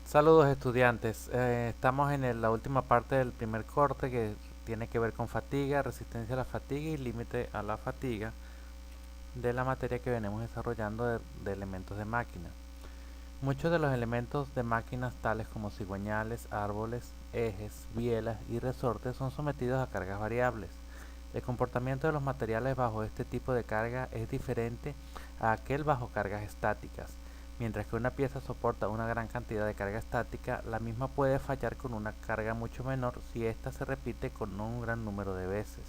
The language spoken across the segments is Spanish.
Saludos estudiantes. Estamos en la última parte del primer corte que tiene que ver con fatiga, resistencia a la fatiga y límite a la fatiga de la materia que venimos desarrollando de elementos de máquina. Muchos de los elementos de máquinas tales como cigüeñales, árboles, ejes, bielas y resortes son sometidos a cargas variables. El comportamiento de los materiales bajo este tipo de carga es diferente a aquel bajo cargas estáticas. Mientras que una pieza soporta una gran cantidad de carga estática, la misma puede fallar con una carga mucho menor si ésta se repite con un gran número de veces.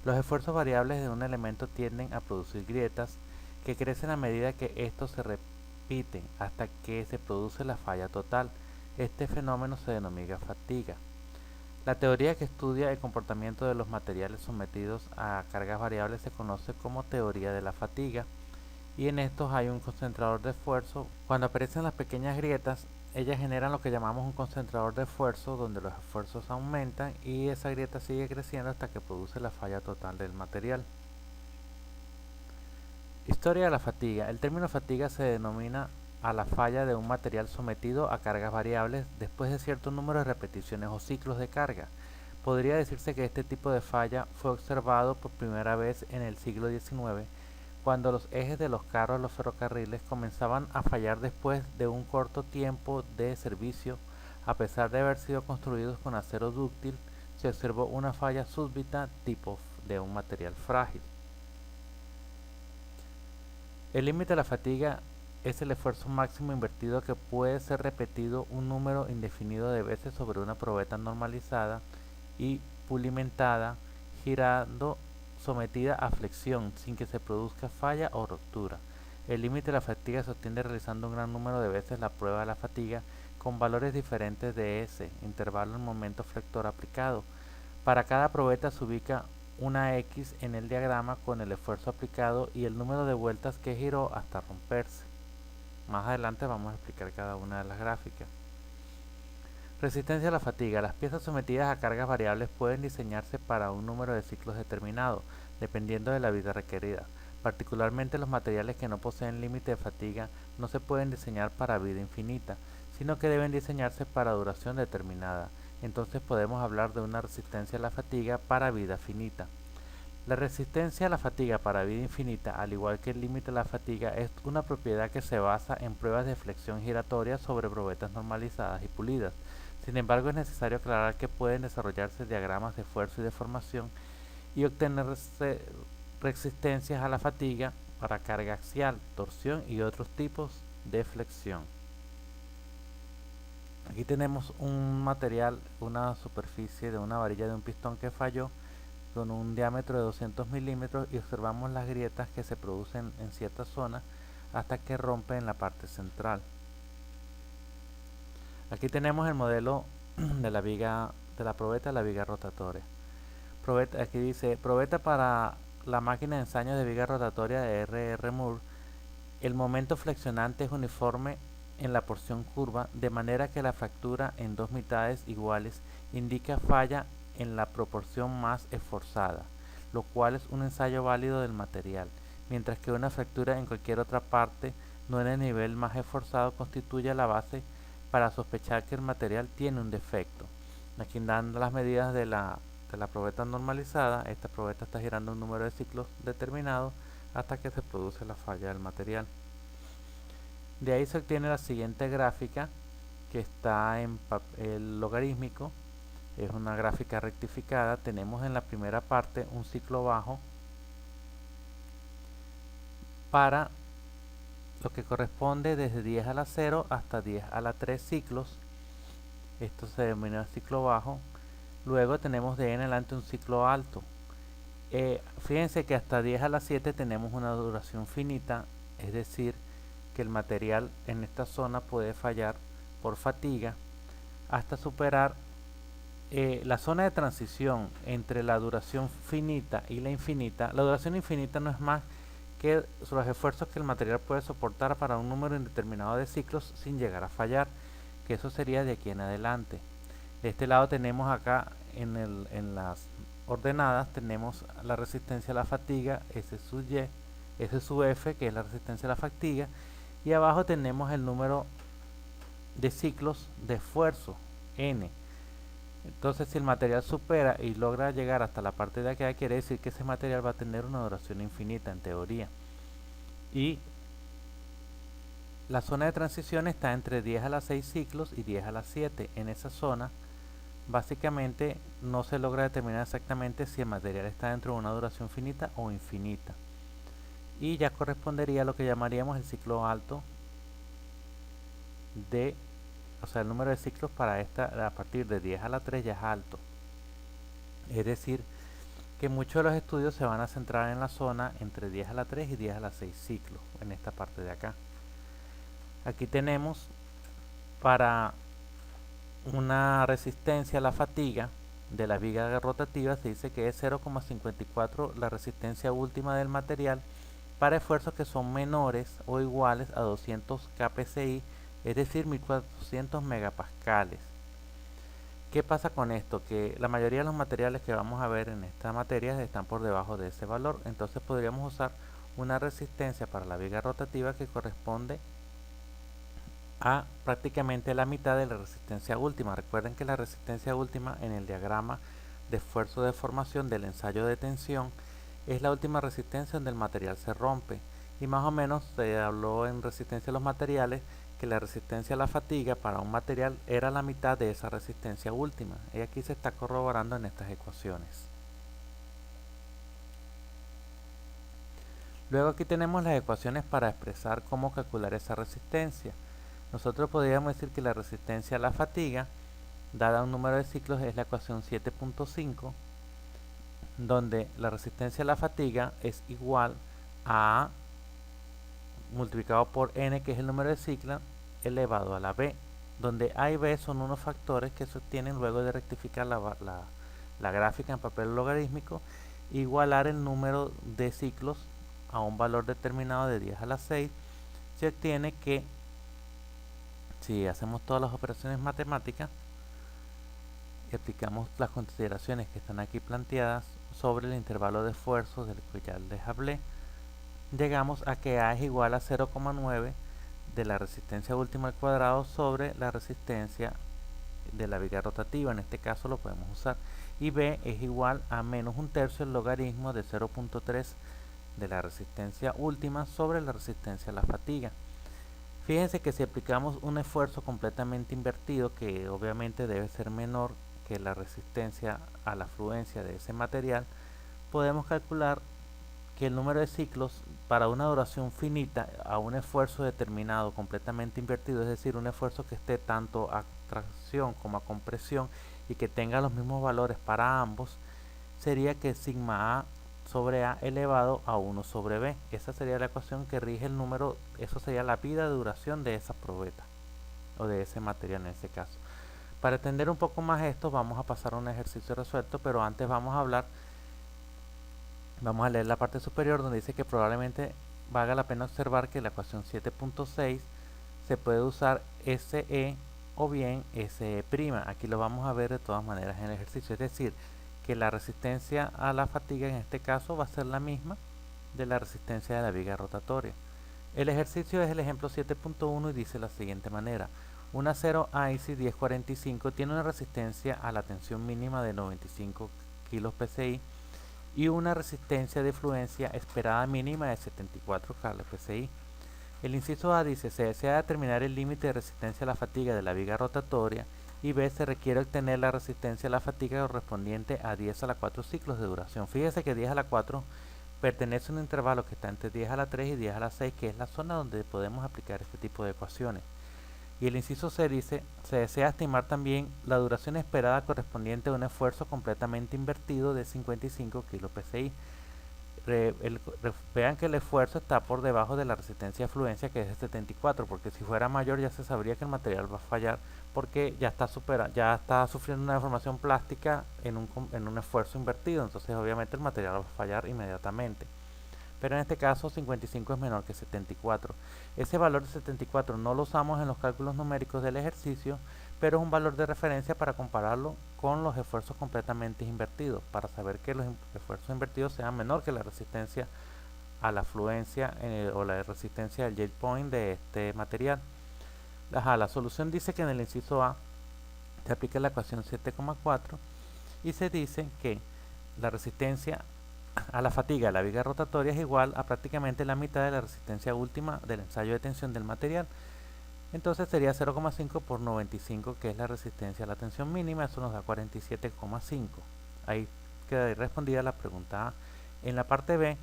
Los esfuerzos variables de un elemento tienden a producir grietas que crecen a medida que estos se repiten hasta que se produce la falla total. Este fenómeno se denomina fatiga. La teoría que estudia el comportamiento de los materiales sometidos a cargas variables se conoce como teoría de la fatiga, y en estos hay un concentrador de esfuerzo. Cuando aparecen las pequeñas grietas, ellas generan lo que llamamos un concentrador de esfuerzo, donde los esfuerzos aumentan y esa grieta sigue creciendo hasta que produce la falla total del material. Historia de la fatiga. El término fatiga se denomina a la falla de un material sometido a cargas variables después de cierto número de repeticiones o ciclos de carga. Podría decirse que este tipo de falla fue observado por primera vez en el siglo XIX, cuando los ejes de los carros de los ferrocarriles comenzaban a fallar después de un corto tiempo de servicio. A pesar de haber sido construidos con acero dúctil, se observó una falla súbita tipo de un material frágil. El límite de la fatiga es el esfuerzo máximo invertido que puede ser repetido un número indefinido de veces sobre una probeta normalizada y pulimentada, girando sometida a flexión sin que se produzca falla o ruptura. El límite de la fatiga se obtiene realizando un gran número de veces la prueba de la fatiga con valores diferentes de S, intervalo en momento flector aplicado. Para cada probeta se ubica una X en el diagrama con el esfuerzo aplicado y el número de vueltas que giró hasta romperse. Más adelante vamos a explicar cada una de las gráficas. Resistencia a la fatiga. Las piezas sometidas a cargas variables pueden diseñarse para un número de ciclos determinado, dependiendo de la vida requerida. Particularmente los materiales que no poseen límite de fatiga no se pueden diseñar para vida infinita, sino que deben diseñarse para duración determinada. Entonces podemos hablar de una resistencia a la fatiga para vida finita. La resistencia a la fatiga para vida infinita, al igual que el límite a la fatiga, es una propiedad que se basa en pruebas de flexión giratoria sobre probetas normalizadas y pulidas. Sin embargo, es necesario aclarar que pueden desarrollarse diagramas de esfuerzo y deformación y obtener resistencias a la fatiga para carga axial, torsión y otros tipos de flexión. Aquí tenemos un material, una superficie de una varilla de un pistón que falló con un diámetro de 200 milímetros y observamos las grietas que se producen en ciertas zonas hasta que rompe en la parte central. Aquí tenemos el modelo de la viga de la probeta, la viga rotatoria. Aquí dice probeta para la máquina de ensayo de viga rotatoria de R.R. Moore. El momento flexionante es uniforme en la porción curva, de manera que la fractura en dos mitades iguales indica falla en la proporción más esforzada, lo cual es un ensayo válido del material, mientras que una fractura en cualquier otra parte, no en el nivel más esforzado, constituye la base para sospechar que el material tiene un defecto. Aquí dan las medidas de la probeta normalizada. Esta probeta está girando un número de ciclos determinado hasta que se produce la falla del material. De ahí se obtiene la siguiente gráfica, que está en papel logarítmico. Es una gráfica rectificada. Tenemos en la primera parte un ciclo bajo para lo que corresponde desde 10 a la 0 hasta 10 a la 3 ciclos. Esto se denomina ciclo bajo. Luego tenemos de ahí en adelante un ciclo alto. Fíjense que hasta 10 a la 7 tenemos una duración finita, es decir, que el material en esta zona puede fallar por fatiga hasta superar la zona de transición entre la duración finita y la infinita. La duración infinita no es más que los esfuerzos que el material puede soportar para un número indeterminado de ciclos sin llegar a fallar, que eso sería de aquí en adelante. De este lado tenemos acá en las ordenadas, tenemos la resistencia a la fatiga, S sub Y, S sub F, que es la resistencia a la fatiga, y abajo tenemos el número de ciclos de esfuerzo, n. Entonces, si el material supera y logra llegar hasta la parte de acá, quiere decir que ese material va a tener una duración infinita en teoría. Y la zona de transición está entre 10 a la 6 ciclos y 10 a la 7. En esa zona, básicamente, no se logra determinar exactamente si el material está dentro de una duración finita o infinita. Y ya correspondería a lo que llamaríamos el ciclo alto o sea, el número de ciclos para esta a partir de 10 a la 3 ya es alto. Es decir, que muchos de los estudios se van a centrar en la zona entre 10 a la 3 y 10 a la 6 ciclos, en esta parte de acá. Aquí tenemos para una resistencia a la fatiga de la viga rotativa, se dice que es 0,54 la resistencia última del material para esfuerzos que son menores o iguales a 200 kPsi, es decir, 1400 megapascales. ¿Qué pasa con esto? Que la mayoría de los materiales que vamos a ver en esta materia están por debajo de ese valor, entonces podríamos usar una resistencia para la viga rotativa que corresponde a prácticamente la mitad de la resistencia última. Recuerden que la resistencia última en el diagrama de esfuerzo de formación del ensayo de tensión es la última resistencia donde el material se rompe, y más o menos se habló en resistencia a los materiales que la resistencia a la fatiga para un material era la mitad de esa resistencia última, y aquí se está corroborando en estas ecuaciones. Luego aquí tenemos las ecuaciones para expresar cómo calcular esa resistencia. Nosotros podríamos decir que la resistencia a la fatiga, dada un número de ciclos, es la ecuación 7.5, donde la resistencia a la fatiga es igual a A multiplicado por N, que es el número de ciclos, elevado a la B, donde A y B son unos factores que se obtienen luego de rectificar la gráfica en papel logarítmico, igualar el número de ciclos a un valor determinado de 10 a la 6, se obtiene que si hacemos todas las operaciones matemáticas y aplicamos las consideraciones que están aquí planteadas sobre el intervalo de esfuerzos del que ya les hablé, llegamos a que A es igual a 0,9 de la resistencia última al cuadrado sobre la resistencia de la viga rotativa, en este caso lo podemos usar, y B es igual a menos un tercio el logaritmo de 0.3 de la resistencia última sobre la resistencia a la fatiga. Fíjense que si aplicamos un esfuerzo completamente invertido, que obviamente debe ser menor que la resistencia a la fluencia de ese material, podemos calcular que el número de ciclos para una duración finita a un esfuerzo determinado completamente invertido, es decir, un esfuerzo que esté tanto a tracción como a compresión y que tenga los mismos valores para ambos, sería que sigma A sobre A elevado a 1 sobre B. Esa sería la ecuación que rige el número, eso sería la vida de duración de esa probeta o de ese material en ese caso. Para entender un poco más esto, vamos a pasar a un ejercicio resuelto, pero antes vamos a leer la parte superior donde dice que probablemente valga la pena observar que la ecuación 7.6 se puede usar SE o bien SE'. Aquí lo vamos a ver de todas maneras en el ejercicio, es decir, que la resistencia a la fatiga en este caso va a ser la misma de la resistencia de la viga rotatoria. El ejercicio es el ejemplo 7.1 y dice de la siguiente manera: un acero IC 1045 tiene una resistencia a la tensión mínima de 95 kPa y una resistencia de fluencia esperada mínima de 74 kPa. El inciso A dice: se desea determinar el límite de resistencia a la fatiga de la viga rotatoria, y B, se requiere obtener la resistencia a la fatiga correspondiente a 10 a la 4 ciclos de duración. Fíjese que 10 a la 4 pertenece a un intervalo que está entre 10 a la 3 y 10 a la 6, que es la zona donde podemos aplicar este tipo de ecuaciones. Y el inciso C dice: se desea estimar también la duración esperada correspondiente a un esfuerzo completamente invertido de 55 kPa. Vean que el esfuerzo está por debajo de la resistencia de fluencia, que es de 74, porque si fuera mayor ya se sabría que el material va a fallar porque ya está sufriendo una deformación plástica en un esfuerzo invertido, entonces obviamente el material va a fallar inmediatamente. Pero en este caso 55 es menor que 74. Ese valor de 74 no lo usamos en los cálculos numéricos del ejercicio, pero es un valor de referencia para compararlo con los esfuerzos completamente invertidos, para saber que los esfuerzos invertidos sean menor que la resistencia a la fluencia o la resistencia del yield point de este material. La solución dice que en el inciso A se aplica la ecuación 7,4 y se dice que la resistencia a la fatiga de la viga rotatoria es igual a prácticamente la mitad de la resistencia última del ensayo de tensión del material. Entonces sería 0,5 por 95, que es la resistencia a la tensión mínima. Eso nos da 47,5. Ahí queda respondida la pregunta A. En la parte B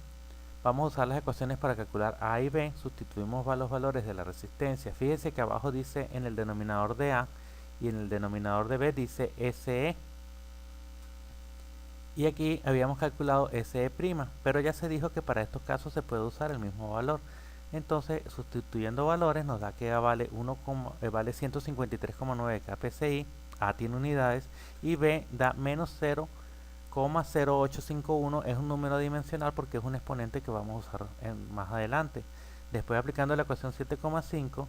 vamos a usar las ecuaciones para calcular A y B. Sustituimos los valores de la resistencia. Fíjense que abajo dice en el denominador de A y en el denominador de B dice SE. Y aquí habíamos calculado SE', pero ya se dijo que para estos casos se puede usar el mismo valor. Entonces, sustituyendo valores nos da que A vale, vale 153,9 kPSI, A tiene unidades, y B da menos 0,0851, es un número dimensional porque es un exponente que vamos a usar más adelante. Después, aplicando la ecuación 7,5,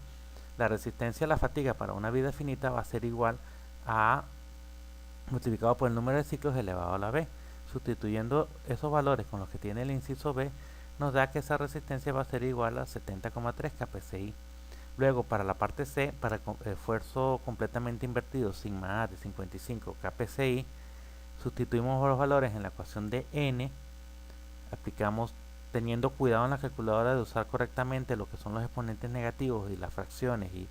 la resistencia a la fatiga para una vida finita va a ser igual a A multiplicado por el número de ciclos elevado a la B. Sustituyendo esos valores con los que tiene el inciso B, nos da que esa resistencia va a ser igual a 70,3 kPSI. Luego, para la parte C, para esfuerzo completamente invertido, sigma A de 55 kPSI, sustituimos los valores en la ecuación de N, aplicamos teniendo cuidado en la calculadora de usar correctamente lo que son los exponentes negativos y las fracciones y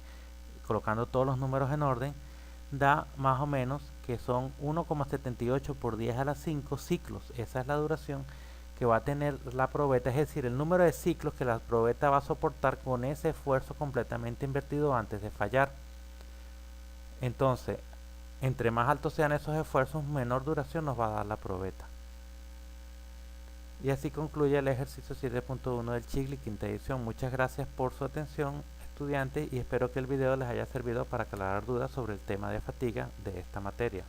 colocando todos los números en orden, da más o menos que son 1,78 por 10 a la 5 ciclos. Esa es la duración que va a tener la probeta, es decir, el número de ciclos que la probeta va a soportar con ese esfuerzo completamente invertido antes de fallar. Entonces, entre más altos sean esos esfuerzos, menor duración nos va a dar la probeta. Y así concluye el ejercicio 7.1 del Chigli, quinta edición. Muchas gracias por su atención, estudiantes, y espero que el video les haya servido para aclarar dudas sobre el tema de fatiga de esta materia.